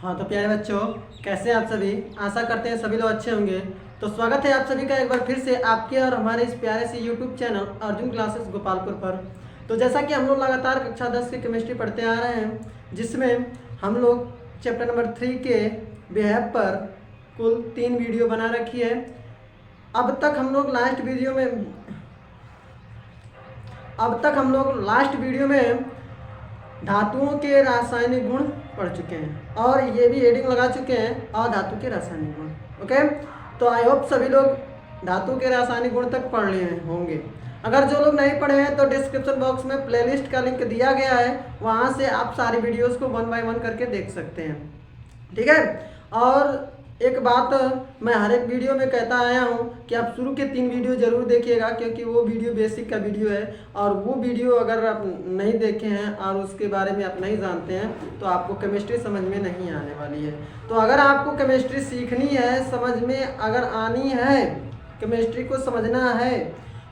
हाँ तो प्यारे बच्चों, कैसे हैं आप सभी। आशा करते हैं सभी लोग अच्छे होंगे। तो स्वागत है आप सभी का एक बार फिर से आपके और हमारे इस प्यारे से YouTube channel Arjun classes Gopalpur पर। तो जैसा कि हम लोग लगातार कक्षा 10 की केमिस्ट्री पढ़ते आ रहे हैं, जिसमें हम लोग चैप्टर नंबर 3 के बिहेव पर कुल 3 वीडियो बना रखी है। अब तक हम लोग लास्ट वीडियो में धातुओं के रासायनिक गुण पढ़ चुके हैं और ये भी हेडिंग लगा चुके हैं अधातु के रासायनिक गुण। ओके, तो आई होप सभी लोग धातु के रासायनिक गुण तक पढ़ लिए होंगे। अगर जो लोग नहीं पढ़े हैं तो डिस्क्रिप्शन बॉक्स में प्लेलिस्ट का लिंक दिया गया है, वहाँ से आप सारी वीडियोस को 1 बाय 1 करके देख सकते हैं। ठीक है। और एक बात मैं हर एक वीडियो में कहता आया हूँ कि आप शुरू के 3 वीडियो जरूर देखिएगा, क्योंकि वो वीडियो बेसिक का वीडियो है और वो वीडियो अगर आप नहीं देखे हैं और उसके बारे में आप नहीं जानते हैं तो आपको केमिस्ट्री समझ में नहीं आने वाली है। तो अगर आपको केमिस्ट्री सीखनी है, समझ में अगर आनी है, केमिस्ट्री को समझना है,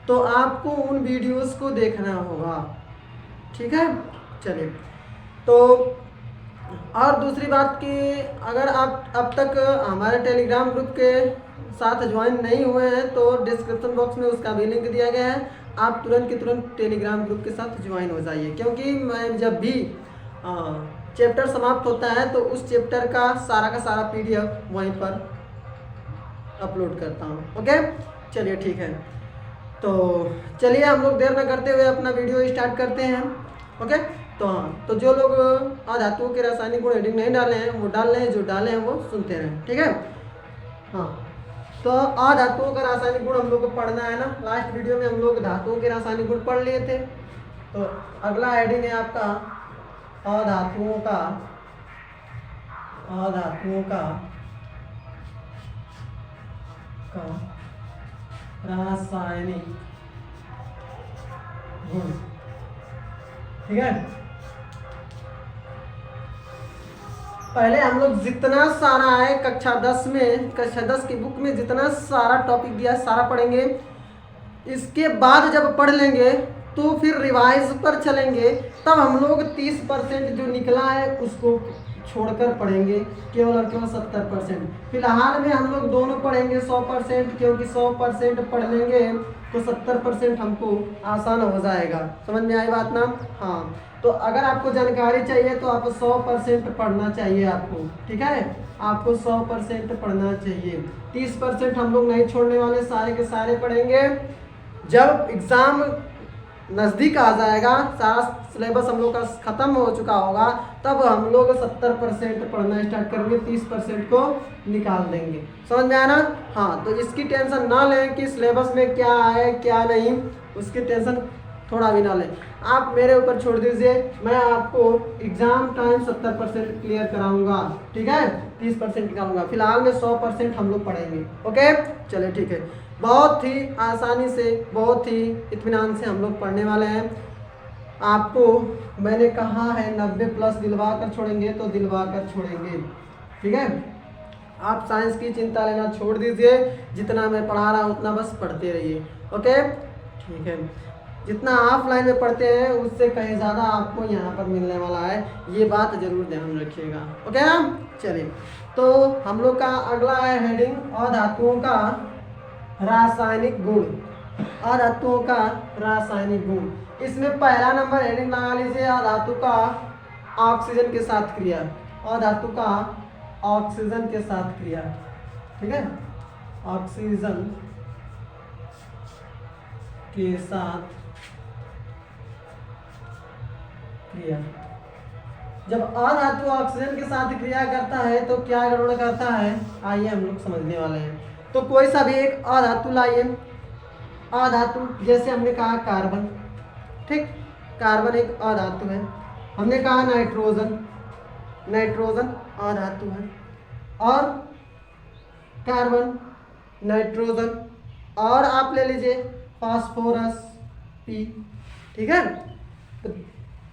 तो आपको उन वीडियोज़ को देखना होगा। ठीक है, चलिए। तो और दूसरी बात कि अगर आप अब तक हमारे टेलीग्राम ग्रुप के साथ ज्वाइन नहीं हुए हैं तो डिस्क्रिप्शन बॉक्स में उसका भी लिंक दिया गया है। आप तुरंत के तुरंत टेलीग्राम ग्रुप के साथ ज्वाइन हो जाइए, क्योंकि मैं जब भी चैप्टर समाप्त होता है तो उस चैप्टर का सारा PDF वहीं पर अपलोड करता हूँ। ओके, चलिए ठीक है। तो चलिए हम लोग देर न करते हुए अपना वीडियो स्टार्ट करते हैं। ओके, तो हाँ, तो जो लोग अधातुओं के रासायनिक गुण हेडिंग नहीं डाले हैं वो डाल रहे हैं, जो डाले हैं वो सुनते रहें। ठीक है। हाँ, तो अधातुओं का रासायनिक गुण हम लोग को पढ़ना है ना। लास्ट वीडियो में हम लोग धातुओं के रासायनिक गुण पढ़ लिए थे। तो अगला हेडिंग है आपका अधातुओं का रासायनिक गुण। ठीक है। पहले हम लोग जितना सारा है कक्षा 10 की बुक में जितना सारा टॉपिक दिया सारा पढ़ेंगे। इसके बाद जब पढ़ लेंगे तो फिर रिवाइज पर चलेंगे, तब हम लोग 30% जो निकला है उसको छोड़कर पढ़ेंगे, केवल और केवल 70%। फिलहाल में हम लोग दोनों पढ़ेंगे 100%, क्योंकि 100% पढ़ लेंगे तो 70% हमको आसान हो जाएगा। समझ में आई बात ना। हाँ, तो अगर आपको जानकारी चाहिए तो आप 100% पढ़ना चाहिए आपको। ठीक है, आपको 100% पढ़ना चाहिए। 30% हम लोग नहीं छोड़ने वाले, सारे के सारे पढ़ेंगे। जब एग्ज़ाम नज़दीक आ जाएगा, सारा सिलेबस हम लोग का ख़त्म हो चुका होगा, तब हम लोग 70% पढ़ना स्टार्ट करेंगे, 30% को निकाल देंगे। समझ में आया ना। हाँ, तो इसकी टेंशन ना लें कि सिलेबस में क्या है क्या नहीं, उसकी टेंशन थोड़ा भी ना लें। आप मेरे ऊपर छोड़ दीजिए, मैं आपको एग्ज़ाम टाइम 70% क्लियर कराऊंगा। ठीक है, 30% निकालूंगा। फिलहाल में 100% हम लोग पढ़ेंगे। ओके, चलिए ठीक है। बहुत ही आसानी से, बहुत ही इत्मीनान से हम लोग पढ़ने वाले हैं। आपको मैंने कहा है 90+ दिलवा कर छोड़ेंगे तो दिलवा कर छोड़ेंगे। ठीक है, आप साइंस की चिंता लेना छोड़ दीजिए, जितना मैं पढ़ा रहा हूँ उतना बस पढ़ते रहिए। ओके, ठीक है। जितना ऑफलाइन में पढ़ते हैं उससे कहीं ज़्यादा आपको यहाँ पर मिलने वाला है, ये बात ज़रूर ध्यान रखिएगा। ओके ना। चलिए, तो हम लोग का अगला है हेडिंग अधातुओं का रासायनिक गुण। अधातुओं का रासायनिक गुण, इसमें पहला नंबर हेडिंग लगा लीजिए अधातु का ऑक्सीजन के साथ क्रिया। अधातु का ऑक्सीजन के साथ क्रिया। ठीक है, ऑक्सीजन के साथ क्रिया। जब अधातु ऑक्सीजन के साथ क्रिया करता है तो क्या गड़बड़ करता है, आइए हम लोग समझने वाले हैं। तो कोई सा भी एक अधातु लाइए। अधातु जैसे हमने कहा कार्बन। ठीक, कार्बन एक अधातु है। हमने कहा नाइट्रोजन, नाइट्रोजन अधातु है। और कार्बन, नाइट्रोजन, और आप ले लीजिए फास्फोरस P। ठीक है, तो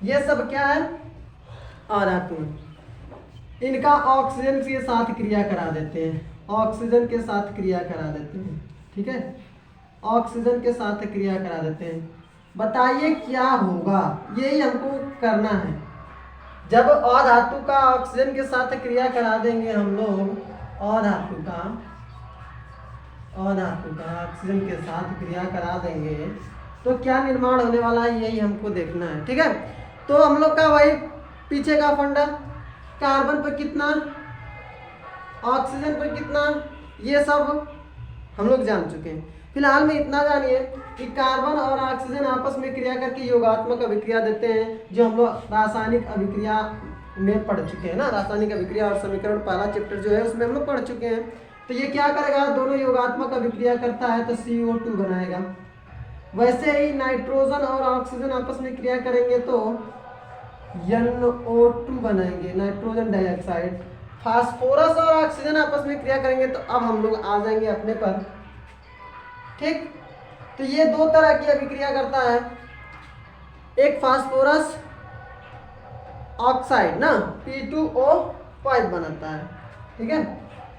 ये सब क्या है, अधातु है। इनका ऑक्सीजन के साथ क्रिया करा देते हैं, ऑक्सीजन के साथ क्रिया करा देते हैं। ठीक है, ऑक्सीजन के साथ क्रिया करा देते हैं। बताइए क्या होगा, यही हमको करना है। जब अधातु का ऑक्सीजन के साथ क्रिया करा देंगे हम लोग, अधातु का ऑक्सीजन के साथ क्रिया करा देंगे तो क्या निर्माण होने वाला है, यही हमको देखना है। ठीक है, तो हम लोग का वही पीछे का फंडा, कार्बन पर कितना, ऑक्सीजन पर कितना, ये सब हम लोग जान चुके हैं। फिलहाल में इतना जानिए कि कार्बन और ऑक्सीजन आपस में क्रिया करके योगात्मक अभिक्रिया देते हैं, जो हम लोग रासायनिक अभिक्रिया में पढ़ चुके हैं ना। रासायनिक अभिक्रिया और समीकरण पहला चैप्टर जो है उसमें हम लोग पढ़ चुके हैं। तो ये क्या करेगा, दोनों योगात्मक अभिक्रिया करता है तो CO2 बनाएगा। वैसे ही नाइट्रोजन और ऑक्सीजन आपस में क्रिया करेंगे तो NO2 बनाएंगे, नाइट्रोजन डाइऑक्साइड। फास्फोरस और ऑक्सीजन आपस में क्रिया करेंगे तो अब हम लोग आ जाएंगे अपने पर। ठीक, तो ये दो तरह की अभिक्रिया करता है, एक फास्फोरस ऑक्साइड ना P2O5 बनाता है। ठीक है,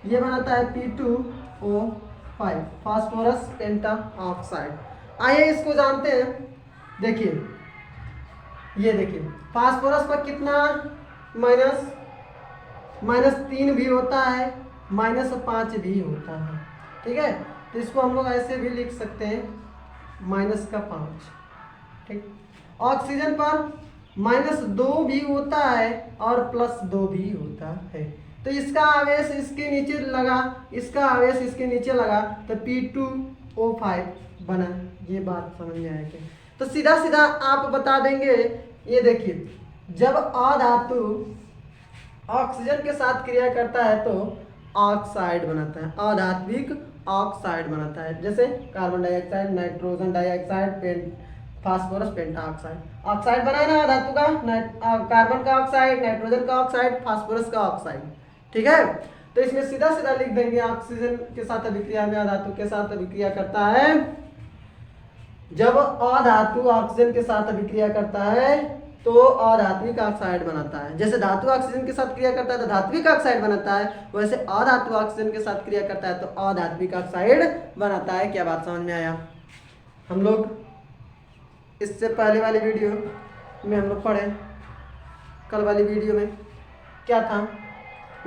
ये बनाता है P2O5 फास्फोरस पेंटा ऑक्साइड। आइए इसको जानते हैं। देखिए, ये देखिए फास्फोरस पर कितना, -3 भी होता है, -5 भी होता है। ठीक है, तो इसको हम लोग ऐसे भी लिख सकते हैं -5। ठीक, ऑक्सीजन पर -2 भी होता है और +2 भी होता है। तो इसका आवेश इसके नीचे लगा, इसका आवेश इसके नीचे लगा तो P2O5 बना। ये बात समझ में आया क्या? तो सीधा सीधा आप बता देंगे, ये देखिए जब अधातु ऑक्सीजन के साथ क्रिया करता है तो ऑक्साइड बनाता है, अधात्विक ऑक्साइड बनाता है। जैसे carbon dioxide, nitrogen dioxide, phosphorus पेंटा ऑक्साइड। ऑक्साइड बना ना धातु का, कार्बन का ऑक्साइड, नाइट्रोजन का ऑक्साइड, फास्फोरस का ऑक्साइड। ठीक है, तो इसमें सीधा सीधा लिख देंगे ऑक्सीजन के साथ अभिक्रिया में अधातु के साथ अभिक्रिया करता है। जब अधातु ऑक्सीजन के साथ अभिक्रिया करता है तो अधात्विक ऑक्साइड बनाता है। जैसे धातु ऑक्सीजन के साथ क्रिया करता है तो धात्विक ऑक्साइड बनाता है, वैसे अधातु ऑक्सीजन के साथ क्रिया करता है तो अधात्विक ऑक्साइड बनाता है। क्या बात समझ में आया? हम लोग इससे पहले वाली वीडियो में हम लोग पढ़े, कल वाली वीडियो में क्या था,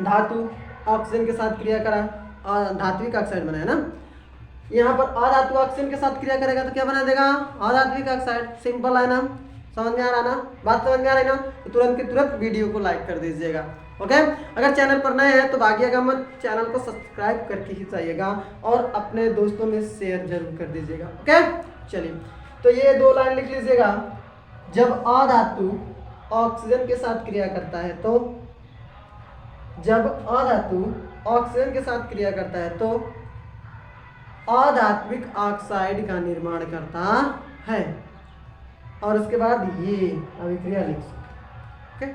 धातु ऑक्सीजन के साथ क्रिया करा और धात्विक ऑक्साइड बनाया ना। यहाँ पर अधातु ऑक्सीजन के साथ क्रिया करेगा तो क्या बना देगा, अधात्विक ऑक्साइड। सिंपल है ना, समझ में आ रहा ना, बात समझ में आ रही ना, तो तुरंत के तुरंत वीडियो को लाइक कर दीजिएगा। ओके, अगर चैनल पर नए हैं तो भागिएगा मत, चैनल को सब्सक्राइब करके ही जाइएगा और अपने दोस्तों में शेयर जरूर कर दीजिएगा। ओके, चलिए तो ये 2 लाइन लिख लीजिएगा। जब अधातु ऑक्सीजन के साथ क्रिया करता है तो, जब अधातु ऑक्सीजन के साथ क्रिया करता है तो अधात्विक ऑक्साइड का निर्माण करता है। और उसके बाद ये अभिक्रिया लिख सकते। ओके,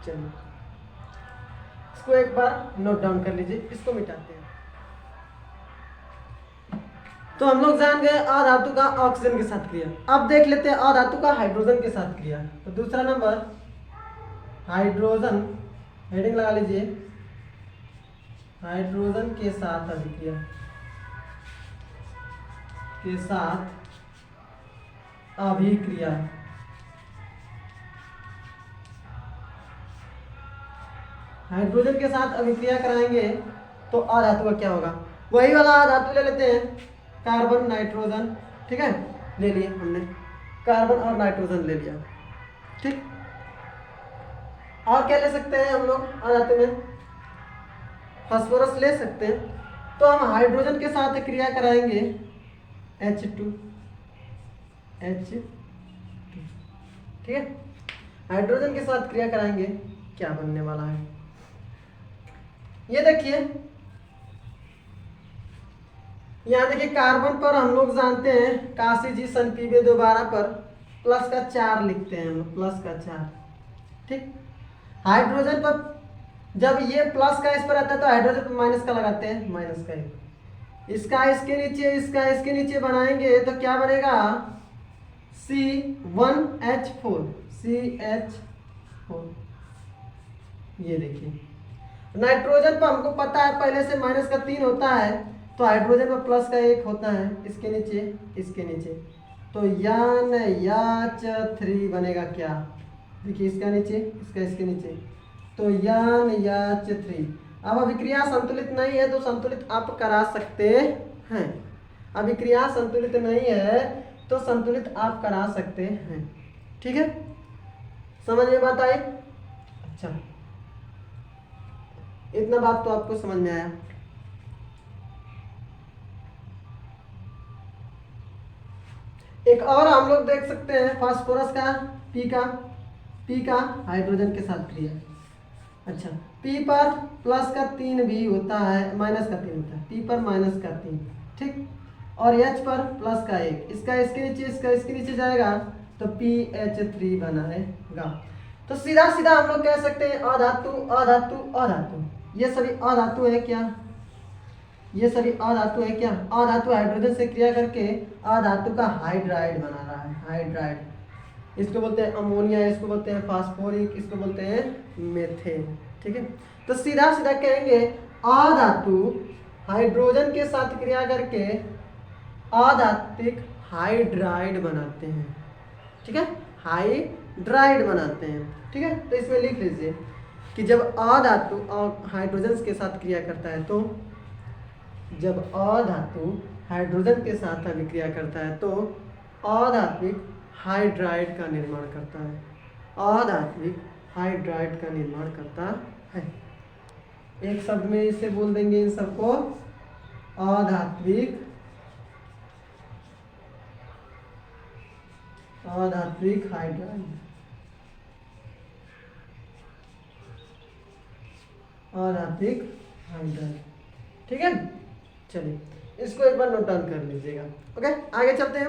चलिए इसको एक बार नोट डाउन कर लीजिए, इसको मिटाते हैं। तो हम लोग जान गए अधातु का ऑक्सीजन के साथ क्रिया। अब देख लेते हैं अधातु का हाइड्रोजन के साथ क्रिया। तो दूसरा नंबर हाइड्रोजन, हेडिंग लगा लीजिए, हाइड्रोजन के साथ अभिक्रिया के साथ अभिक्रिया। हाइड्रोजन के साथ अभिक्रिया कराएंगे तो अधातु का क्या होगा, वही वाला अधातु ले लेते हैं, कार्बन नाइट्रोजन। ठीक है, ले लिए हमने कार्बन और नाइट्रोजन ले लिया। ठीक, और क्या ले सकते हैं हम लोग अधातु में, फास्फोरस ले सकते हैं। तो हम हाइड्रोजन के साथ क्रिया कराएंगे H2। ठीक है, हाइड्रोजन के साथ क्रिया कराएंगे, क्या बनने वाला है ये देखिए। यहाँ देखिए कार्बन पर हम लोग जानते हैं काशी जी सन पीवे दोबारा पर +4 लिखते हैं हम लोग, +4। ठीक, हाइड्रोजन पर जब ये प्लस का इस पर आता है तो हाइड्रोजन पर माइनस का लगाते हैं, माइनस का इसका इसके नीचे, इसका इसके नीचे बनाएंगे तो क्या बनेगा, C1H4, CH4। ये देखिए नाइट्रोजन पर हमको पता है पहले से -3 होता है, तो हाइड्रोजन पर +1 होता है, इसके नीचे इसके नीचे, तो यान याच 3 बनेगा क्या, देखिए इसका नीचे, इसका इसके नीचे, तो NH3। अब अभिक्रिया संतुलित नहीं है तो संतुलित आप करा सकते हैं। अभिक्रिया संतुलित नहीं है तो संतुलित आप करा सकते हैं। ठीक है, समझ में बात आई? अच्छा, इतना बात तो आपको समझ में आया। एक और हम लोग देख सकते हैं फास्फोरस का पी का हाइड्रोजन के साथ क्रिया। अच्छा, पी पर प्लस का 3 भी होता है, माइनस का 3 होता है, पी पर माइनस का 3। ठीक, और एच पर प्लस का 1, इसका इसके नीचे, इसका इसके नीचे जाएगा तो PH3 बनाएगा। तो सीधा सीधा हम लोग कह सकते हैं अधातु अधातु अधातु, ये सभी अधातु है क्या? ये सभी अधातु है क्या? अधातु हाइड्रोजन से क्रिया करके अधातु का हाइड्राइड बना रहा है, हाइड्राइड। इसको बोलते हैं अमोनिया, इसको बोलते हैं फास्फोरिक, इसको बोलते हैं मेथेन। ठीक है, तो सीधा सीधा कहेंगे अधातु हाइड्रोजन के साथ क्रिया करके अधात्विक हाइड्राइड बनाते हैं। ठीक है, हाइड्राइड बनाते हैं। ठीक है, तो इसमें लिख लीजिए कि जब अधातु हाइड्रोजन के साथ क्रिया करता है, तो जब अधातु हाइड्रोजन के साथ अभिक्रिया करता है तो अधात्विक हाइड्राइड का निर्माण करता है। अधात्विक हाइड्राइड का निर्माण करता है। एक शब्द में इसे बोल देंगे इन सबको, अधात्विक हाइड्राइड, अधात्विक हाइड्राइड। ठीक है, चलिए इसको एक बार नोट डाउन कर लीजिएगा। ओके, आगे चलते हैं।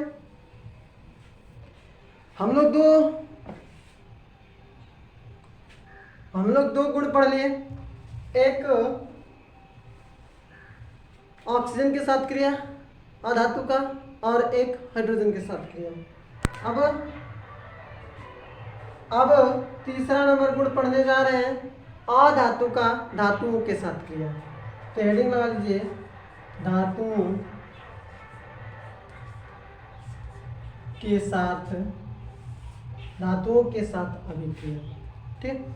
हम लोग दो गुण पढ़ लिए, एक ऑक्सीजन के साथ क्रिया अधातु का और एक हाइड्रोजन के साथ क्रिया। अब तीसरा नंबर गुण पढ़ने जा रहे हैं अधातु का धातुओं के साथ क्रिया। तो हेडिंग लगा लीजिए धातुओं के साथ अभिक्रिया। ठीक,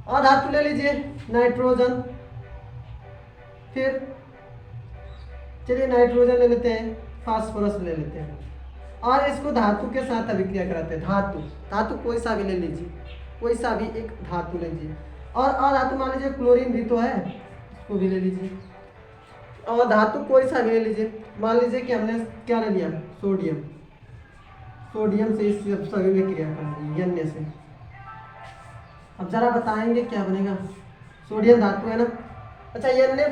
अधातु ले लीजिए नाइट्रोजन, फिर चलिए नाइट्रोजन ले लेते हैं, फास्फोरस ले लेते हैं और इसको धातु के साथ अभिक्रिया कराते हैं। धातु कोई सा भी ले लीजिए, कोई सा भी एक धातु लीजिए। और अधातु मान लीजिए क्लोरीन भी तो है, इसको भी ले लीजिए। और धातु कोई सा भी ले लीजिए, मान लीजिए कि हमने क्या ले लिया, सोडियम से इस सभी में क्रिया कर दी N से। अब जरा बताएंगे क्या बनेगा, सोडियम धातु है ना। अच्छा, N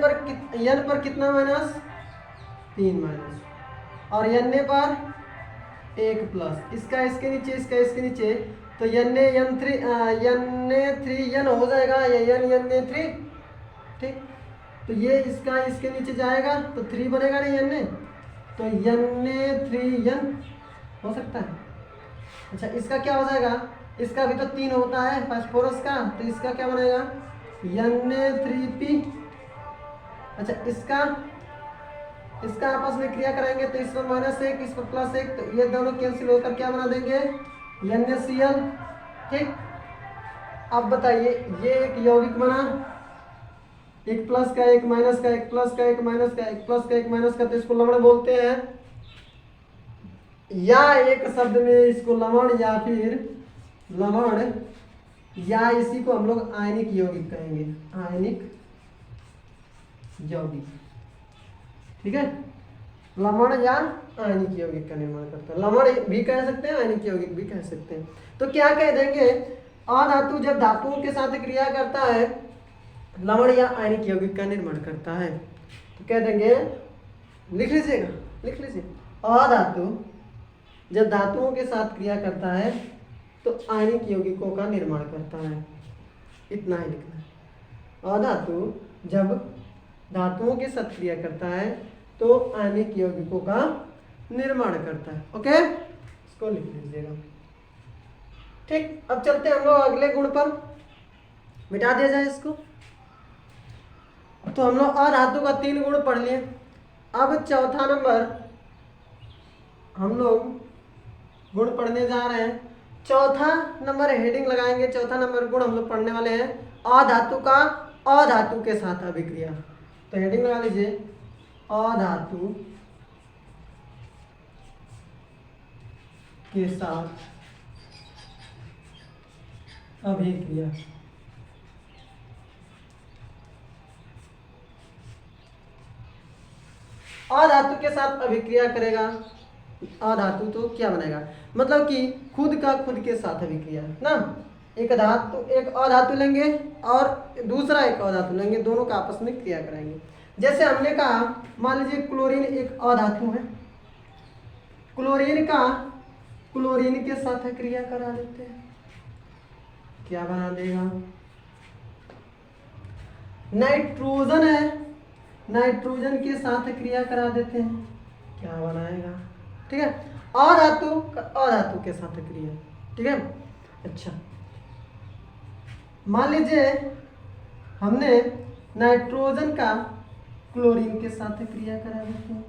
पर कितना माइनस, 3 माइनस, और Na पर 1 प्लस, इसका इसके नीचे, इसका इसके नीचे, तो Na3N हो जाएगा या Na3। ठीक, तो ये इसका इसके नीचे जाएगा तो 3 बनेगा नहीं Na, तो Na3N हो सकता है। अच्छा, इसका क्या हो जाएगा, इसका भी तो 3 होता है फास्फोरस का, तो इसका क्या बनेगा Na3P। अच्छा, इसका आपस में क्रिया कराएंगे तो इस पर -1, इस पर +1, तो ये दोनों कैंसिल होकर क्या बना देंगे NaCl। ठीक, अब बताइए ये एक यौगिक बना, एक प्लस का, एक माइनस का, एक प्लस का, एक माइनस का, एक प्लस का, एक माइनस का, तो इसको लवण बोलते हैं, या एक शब्द में इसको लवण या फिर लवण, या इसी को हम लोग आयनिक यौगिक कहेंगे, आयनिक यौगिक। ठीक है, लवण या आयनिक यौगिक का निर्माण करता है। लवण भी कह सकते हैं, आयनिक यौगिक भी कह सकते हैं। तो क्या कह देंगे, अधातु जब धातुओं के साथ क्रिया करता है लवण या आयनिक यौगिक का निर्माण करता है, तो कह देंगे, लिख लीजिए अधातु जब धातुओं के साथ क्रिया करता है तो आयनिक यौगिकों का निर्माण करता है। इतना ही लिखना है, अधातु जब धातुओं के साथ क्रिया करता है तो आयनिक यौगिकों का निर्माण करता है। ओके, इसको लिख लीजिएगा। ठीक, अब चलते हैं हम लोग अगले गुण पर, मिटा दिया जाए इसको। तो हम लोग अधातु का 3 गुण पढ़ लिए। अब चौथा नंबर हम लोग गुण पढ़ने जा रहे हैं चौथा नंबर हेडिंग लगाएंगे, चौथा नंबर गुण हम लोग पढ़ने वाले हैं अधातु का अधातु के साथ अभिक्रिया। तो हेडिंग लगा लीजिए अधातु के साथ अभिक्रिया। अधातु के साथ अभिक्रिया करेगा, अधातु तो क्या बनेगा, मतलब कि खुद का खुद के साथ अभिक्रिया ना। एक अधातु लेंगे और दूसरा एक अधातु लेंगे, दोनों का आपस में क्रिया कराएंगे। जैसे हमने कहा, मान लीजिए क्लोरीन एक अधातु है, क्लोरीन के साथ क्रिया करा देते हैं, क्या बना देगा। नाइट्रोजन है, नाइट्रोजन के साथ क्रिया करा देते हैं, क्या बनाएगा। ठीक है, अधातु के साथ क्रिया। ठीक है, अच्छा मान लीजिए हमने नाइट्रोजन का क्लोरीन के साथ क्रिया करा देते हैं,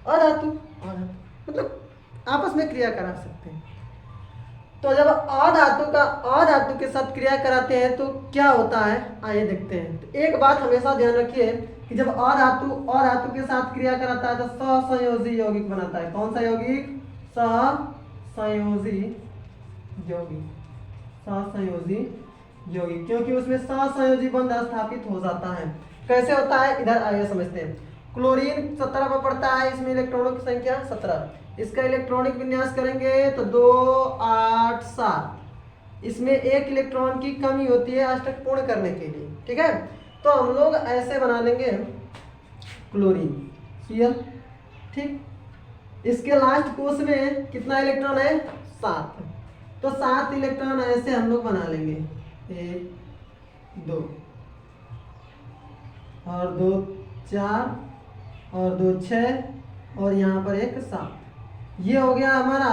अधातु मतलब आपस में क्रिया करा सकते हैं। तो जब अधातु के साथ क्रिया कराते हैं तो क्या होता है, आइए देखते हैं। तो एक बात हमेशा ध्यान रखिए कि जब अधातु के साथ क्रिया कराता है तो सहसंयोजी यौगिक बनाता है। कौन सा यौगिक, सहसंयोजी यौगिक, क्योंकि उसमें सहसंयोजी बंध स्थापित हो जाता है। कैसे होता है, इधर आइए समझते हैं। क्लोरीन 17 पर पड़ता है, इसमें इलेक्ट्रॉनों की संख्या 17, इसका इलेक्ट्रॉनिक विन्यास करेंगे तो 2 8 7, इसमें एक इलेक्ट्रॉन की कमी होती है अष्टक पूर्ण करने के लिए। ठीक है, तो हम लोग ऐसे बना लेंगे क्लोरीन Cl। ठीक, इसके लास्ट कोष में कितना इलेक्ट्रॉन है, 7, तो 7 इलेक्ट्रॉन ऐसे हम लोग बना लेंगे, 1 2 और 2 4 और 2 6 और यहाँ पर एक 7। ये हो गया हमारा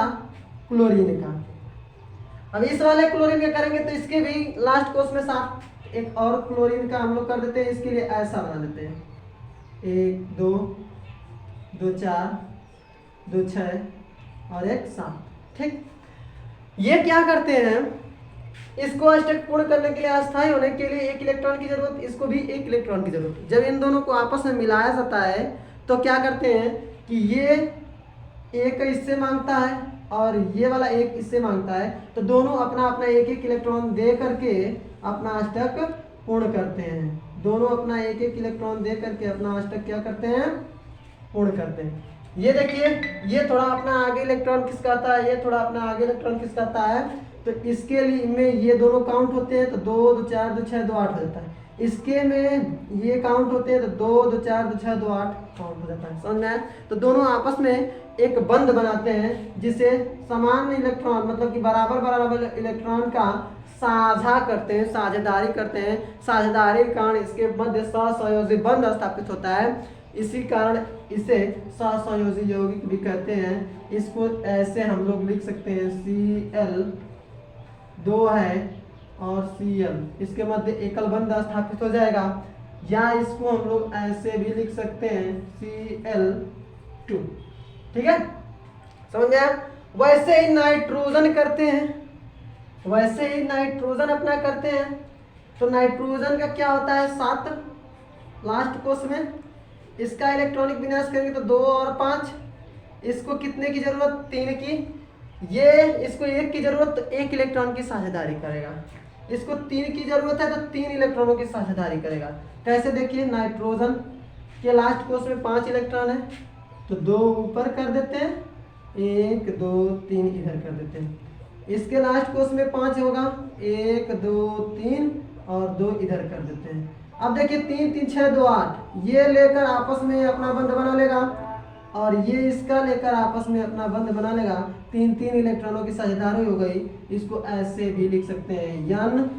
क्लोरीन का। अब इस वाले क्लोरीन का करेंगे तो इसके भी लास्ट कोष में 7, एक और क्लोरीन का हम लोग कर देते हैं, इसके लिए ऐसा बना देते हैं, 1 2 2 4 2 6 और एक 7। ठीक, ये क्या करते हैं, इसको अष्टक पूर्ण करने के लिए, अस्थायी होने के लिए एक इलेक्ट्रॉन की जरूरत, इसको भी एक इलेक्ट्रॉन की जरूरत। जब इन दोनों को आपस में मिलाया जाता है तो क्या करते हैं कि ये एक इससे मांगता है और ये वाला एक इससे मांगता है, तो दोनों अपना अपना एक एक इलेक्ट्रॉन दे करके अपना अष्टक पूर्ण करते हैं। दोनों अपना एक एक इलेक्ट्रॉन दे करके अपना अष्टक क्या करते हैं, पूर्ण करते हैं। ये देखिए, ये थोड़ा अपना आगे इलेक्ट्रॉन खिसकाता है, ये थोड़ा अपना आगे इलेक्ट्रॉन खिसकाता है, तो इसके लिए में ये दोनों काउंट होते हैं तो 2 2 4 2 6 2 8 हो जाता है। इसके में ये काउंट होते हैं तो 2 2 4 2 6 2 8 काउंट हो जाता है। समझ में आया? तो दोनों आपस में एक बंध बनाते हैं जिसे समान इलेक्ट्रॉन, मतलब कि बराबर इलेक्ट्रॉन का साझा करते हैं, साझेदारी करते हैं। साझेदारी के कारण इसके मध्य सहसंयोजी बंध स्थापित होता है, इसी कारण इसे सहसंयोजी यौगिक भी कहते हैं। इसको ऐसे हम लोग लिख सकते हैं, Cl 2 है और Cl, इसके मध्य एकल बंध स्थापित हो जाएगा, या इसको हम लोग ऐसे भी लिख सकते हैं Cl2। ठीक है, समझ गया? वैसे ही नाइट्रोजन करते हैं, वैसे ही नाइट्रोजन अपना करते हैं। तो नाइट्रोजन का क्या होता है, 7 लास्ट कोष में, इसका इलेक्ट्रॉनिक विन्यास करेंगे तो 2 और 5, इसको कितने की जरूरत, 3 की, ये इसको 1 की जरूरत तो 1 इलेक्ट्रॉन की साझेदारी करेगा, इसको 3 की जरूरत है तो 3 इलेक्ट्रॉनों की साझेदारी करेगा। कैसे, देखिए नाइट्रोजन के लास्ट कोष में 5 इलेक्ट्रॉन है तो 2 ऊपर कर देते हैं, 1 2 3 इधर कर देते हैं। इसके लास्ट कोष में 5 होगा, 1 2 3 और 2 इधर कर देते हैं। अब देखिए 3 3 6 2 8, ये लेकर आपस में अपना बंध बना लेगा और ये इसका लेकर आपस में अपना बंध बना लेगा। 3 3 इलेक्ट्रॉनों की साझेदारी हो गई। इसको ऐसे भी लिख सकते हैं, N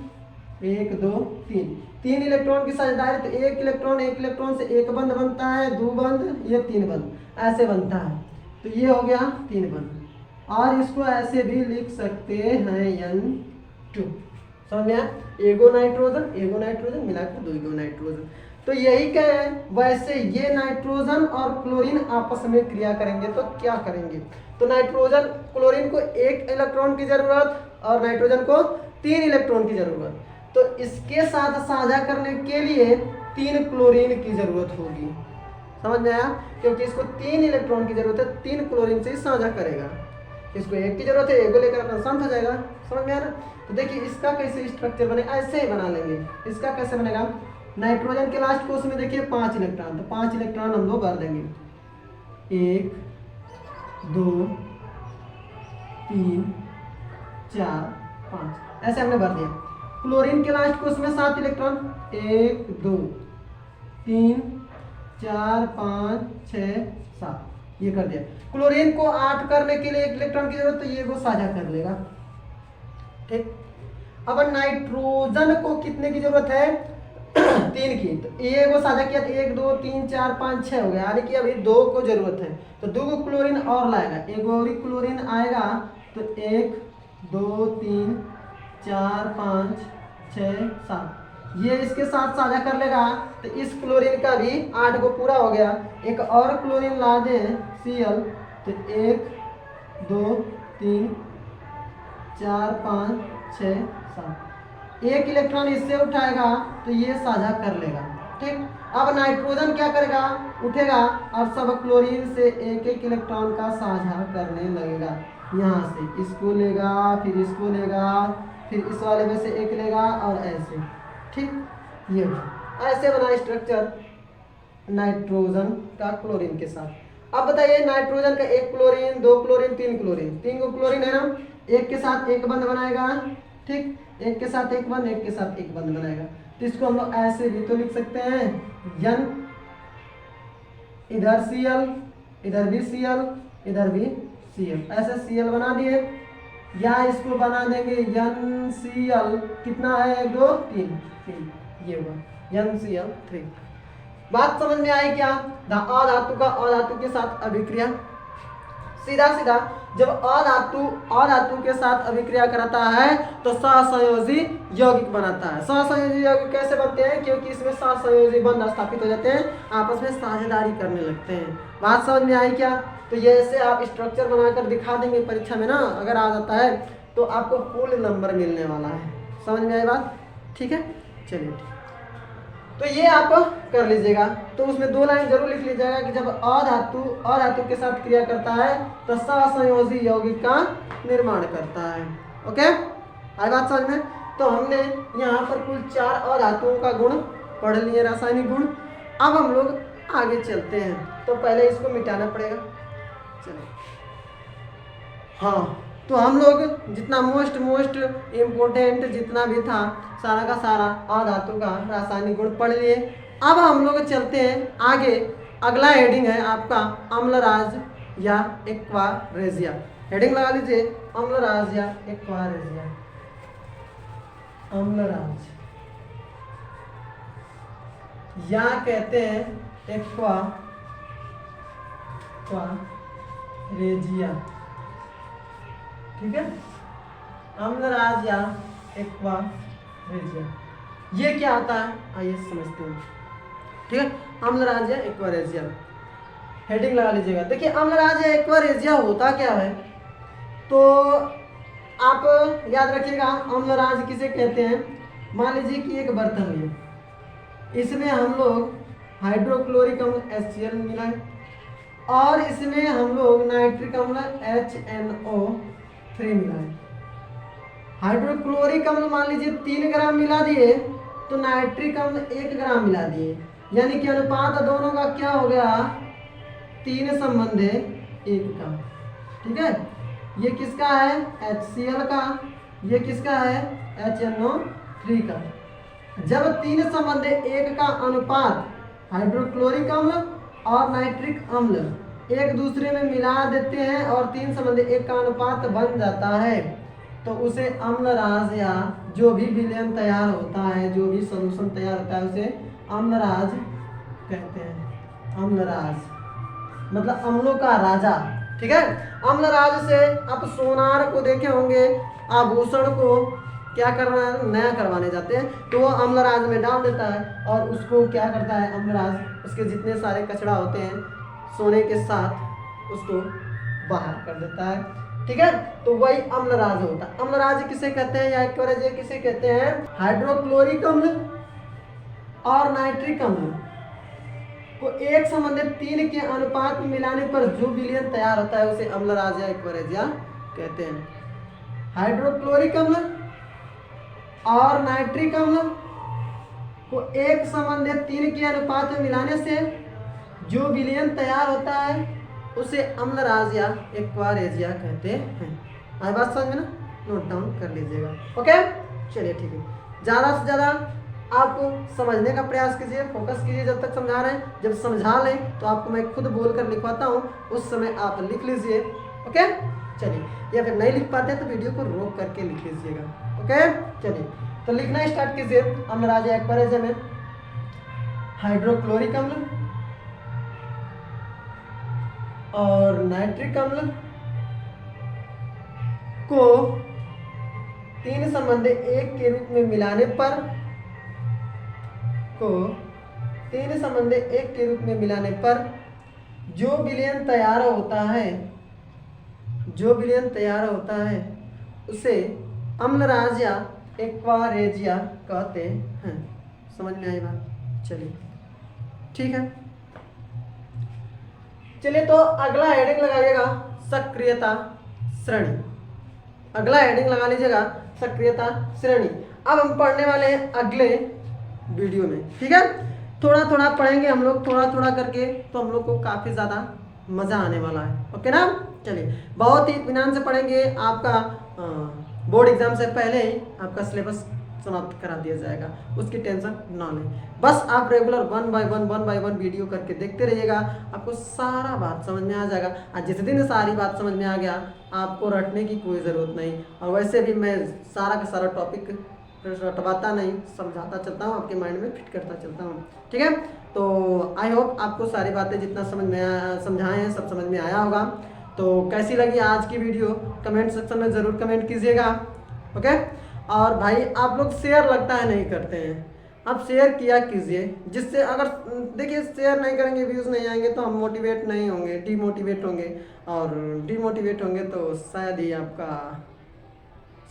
1 2 3, 3 इलेक्ट्रॉन की साझेदारी, तो एक इलेक्ट्रॉन से एक बंध बनता है, 2 बंध, ये 3 बंध ऐसे बनता है। तो ये हो गया 3 बंध, और इसको ऐसे भी लिख सकते हैं N2। समझ में आया? एगो नाइट्रोजन मिलाकर 2 नाइट्रोजन। तो यही क्या है, वैसे ये नाइट्रोजन और क्लोरीन आपस में क्रिया करेंगे तो क्या करेंगे, तो नाइट्रोजन क्लोरीन को 1 इलेक्ट्रॉन की जरूरत और नाइट्रोजन को 3 इलेक्ट्रॉन की जरूरत, तो इसके साथ साझा करने के लिए 3 क्लोरीन की जरूरत होगी। समझ में आया, क्योंकि इसको 3 इलेक्ट्रॉन की जरूरत है, 3 क्लोरीन से साझा करेगा, इसको 1 की जरूरत है, 1 को लेकर अपना शांत हो जाएगा। समझ में आया ना। तो देखिए इसका कैसे स्ट्रक्चर बने, ऐसे ही बना लेंगे। इसका कैसे बनेगा, नाइट्रोजन के लास्ट कोष में देखिए 5 इलेक्ट्रॉन, तो 5 इलेक्ट्रॉन हम लोग भर देंगे, 1 2 3 4 5 ऐसे हमने भर दिया। क्लोरीन के लास्ट कोष में 7 इलेक्ट्रॉन, 1 2 3 4 5 6 7 ये कर दिया। क्लोरीन को 8 करने के लिए 1 इलेक्ट्रॉन की जरूरत, तो ये वो साझा कर लेगा। ठीक, अब नाइट्रोजन को कितने की जरूरत है 3 की, तो ये वो साझा किया, 1 2 3 4 5 6 हो गया, यानी कि अभी 2 को जरूरत है, तो 2 को क्लोरीन और लाएगा, 1 और क्लोरीन आएगा, तो 1 2 3 4 5 6 7 ये इसके साथ साझा कर लेगा, तो इस क्लोरीन का भी 8 को पूरा हो गया। एक और क्लोरीन ला दें Cl, तो 1 2 3 4 5 6 7 1 इलेक्ट्रॉन इससे उठाएगा, तो ये साझा कर लेगा। ठीक, अब नाइट्रोजन क्या करेगा, उठेगा और सब क्लोरीन से 1 इलेक्ट्रॉन का साझा करने लगेगा। यहाँ से इसको लेगा, फिर इसको लेगा, फिर इस वाले में से 1 लेगा और ऐसे। ठीक, ये ऐसे बना स्ट्रक्चर नाइट्रोजन का क्लोरीन के साथ। अब बताइए नाइट्रोजन का 1 क्लोरीन 2 क्लोरीन 3 क्लोरीन, 3 को क्लोरीन है ना, 1 के साथ 1 बंध बनाएगा। ठीक, 1 के साथ 1 बंध, 1 के साथ 1 बंध बनाएगा, तो इसको हम लोग ऐसे भी तो लिख सकते हैं, N इधर Cl इधर भी Cl इधर भी Cl, ऐसे Cl बना दिए, या इसको बना देंगे NCl, कितना है 1 2 3 ये हुआ NCl3। बात समझ में आई क्या, अधातु का अधातु के साथ अभिक्रिया, सीधा सीधा जब अधातु के साथ अभिक्रिया कराता है तो सहसंयोजी यौगिक बनाता है। सहसंयोजी यौगिक कैसे बनते हैं, क्योंकि इसमें सहसंयोजी बंध स्थापित हो जाते हैं, आपस में साझेदारी करने लगते हैं। बात समझ में आई क्या, तो ये ऐसे आप स्ट्रक्चर बनाकर दिखा देंगे परीक्षा में ना, अगर आ जाता है तो आपको फुल नंबर मिलने वाला है। समझ में आई बात, ठीक है, चलिए ठीक, तो ये आप कर लीजिएगा। तो उसमें 2 लाइन जरूर लिख लीजिएगा कि जब अधातु के साथ क्रिया करता है तो सहसंयोजी यौगिक का निर्माण करता है। ओके, आई बात समझ में। तो हमने यहाँ पर कुल 4 अधातुओं का गुण पढ़ लिए, रासायनिक गुण। अब हम लोग आगे चलते हैं, तो पहले इसको मिटाना पड़ेगा। चलिए, हाँ, तो हम लोग जितना मोस्ट इम्पोर्टेंट जितना भी था सारा का सारा अधातु का रासायनिक गुण पढ़ लिए। अब हम लोग चलते हैं आगे, अगला हेडिंग है आपका अम्लराज या एक्वारेजिया। हेडिंग लगा लीजिए, अम्लराज या एक्वारेजिया। अम्लराज या कहते हैं एक्वारेजिया, ठीक है, अम्लराज या एक्वारेजिया। ये क्या होता है आइए समझते हैं। ठीक है, अम्लराज या एक्वारेजिया, हेडिंग लगा लीजिएगा। देखिए अम्लराज या एक्वारेजिया होता क्या है, तो आप याद रखिएगा अम्लराज किसे कहते हैं। मान लीजिए कि एक बर्तन है, इसमें हम लोग हाइड्रोक्लोरिक अम्ल HCl मिला है और इसमें हम लोग नाइट्रिक अम्ल HNO3 मिला है। हाइड्रोक्लोरिक अम्ल मान लीजिए 3 ग्राम मिला दिए, तो नाइट्रिक अम्ल 1 ग्राम मिला दिए, यानी कि अनुपात दोनों का क्या हो गया 3:1 का। ठीक है, ये किसका है HCl का, ये किसका है HNO3 का। जब 3:1 का अनुपात हाइड्रोक्लोरिक अम्ल और नाइट्रिक अम्ल एक दूसरे में मिला देते हैं और 3:1 का अनुपात बन जाता है, तो उसे अम्लराज या जो भी विलयन तैयार होता है, जो भी सॉल्यूशन तैयार होता है, उसे अम्लराज कहते हैं। अम्लराज मतलब अम्लों का राजा। ठीक है, अम्लराज से आप सोनार को देखे होंगे, आभूषण को, क्या करना है, नया करवाने जाते हैं, तो वो अम्लराज में डाल देता है और उसको क्या करता है अम्लराज, उसके जितने सारे कचरा होते हैं सोने के साथ उसको बाहर कर देता है। ठीक है, तो वही अम्लराज होता है। अम्लराज किसे कहते हैं या एक्वारेजिया किसे कहते हैं? हाइड्रोक्लोरिक अम्ल और नाइट्रिक अम्ल को 1:3 के अनुपात में मिलाने पर जो विलयन तैयार होता है उसे अम्लराज या एक्वारेजिया कहते हैं। हाइड्रोक्लोरिक अम्ल और नाइट्रिक अम्ल को 1:3 के अनुपात में मिलाने से जो विलयन तैयार होता है उसे अम्लराज या एक्वारेजिया कहते हैं। आई बात समझ में ना? नोट डाउन कर लीजिएगा। ओके, चलिए ठीक है। ज़्यादा से ज़्यादा आप समझने का प्रयास कीजिए, फोकस कीजिए जब तक समझा रहे हैं। जब समझा लें तो आपको मैं खुद बोल कर लिखवाता हूँ, उस समय आप लिख लीजिए। ओके, चलिए, या फिर नहीं लिख पाते तो वीडियो को रोक करके लिख लीजिएगा। ओके, चलिए, तो लिखना स्टार्ट कीजिए। अम्लराज या एक्वारेजिया में हाइड्रोक्लोरिक अम्ल और नाइट्रिक अम्ल को 3:1 के रूप में मिलाने पर जो विलयन तैयार होता है उसे अम्लराज या एक्वारेजिया कहते हैं। समझ में आई बात? चलिए ठीक है। चलिए, तो अगला हेडिंग लगाइएगा सक्रियता श्रेणी। अगला हेडिंग लगा लीजिएगा सक्रियता श्रेणी। अब हम पढ़ने वाले हैं अगले वीडियो में। ठीक है, थोड़ा थोड़ा पढ़ेंगे हम लोग, थोड़ा थोड़ा करके, तो हम लोग को काफ़ी ज़्यादा मज़ा आने वाला है। ओके ना? चलिए, बहुत ही इत्मीनान से पढ़ेंगे। आपका बोर्ड एग्जाम से पहले ही आपका सिलेबस समाप्त करा दिया जाएगा, उसकी टेंशन ना लें। बस आप रेगुलर 1 बाय 1 वीडियो करके देखते रहिएगा, आपको सारा बात समझ में आ जाएगा। और जिस दिन सारी बात समझ में आ गया, आपको रटने की कोई ज़रूरत नहीं। और वैसे भी मैं सारा का सारा टॉपिक रटवाता नहीं, समझाता चलता हूँ, आपके माइंड में फिट करता चलता हूँ। ठीक है, तो आई होप आपको सारी बातें जितना समझाए हैं सब समझ में आया होगा। तो कैसी लगी आज की वीडियो कमेंट सेक्शन में ज़रूर कमेंट कीजिएगा। ओके, और भाई आप लोग शेयर लगता है नहीं करते हैं, आप शेयर किया कीजिए, जिससे अगर देखिए शेयर नहीं करेंगे व्यूज़ नहीं आएंगे तो हम मोटिवेट नहीं होंगे, डीमोटिवेट होंगे, और डीमोटिवेट होंगे तो शायद ही आपका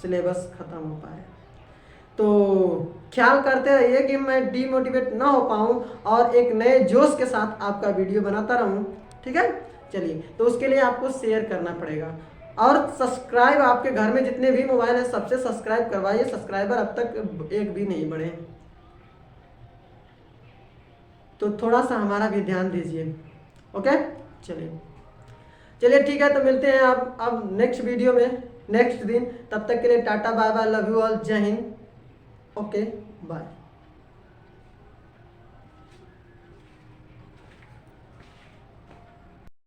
सिलेबस ख़त्म हो पाए। तो ख्याल करते रहिए कि मैं डीमोटिवेट ना हो पाऊँ और एक नए जोश के साथ आपका वीडियो बनाता रहूँ। ठीक है, चलिए, तो उसके लिए आपको शेयर करना पड़ेगा और सब्सक्राइब, आपके घर में जितने भी मोबाइल हैं सबसे सब्सक्राइब करवाइए। सब्सक्राइबर अब तक एक भी नहीं बढ़े, तो थोड़ा सा हमारा भी ध्यान दीजिए। ओके, चलिए ठीक है, तो मिलते हैं आप अब नेक्स्ट वीडियो में नेक्स्ट दिन। तब तक के लिए tata bye bye, love you all, जय हिंद। Okay, bye.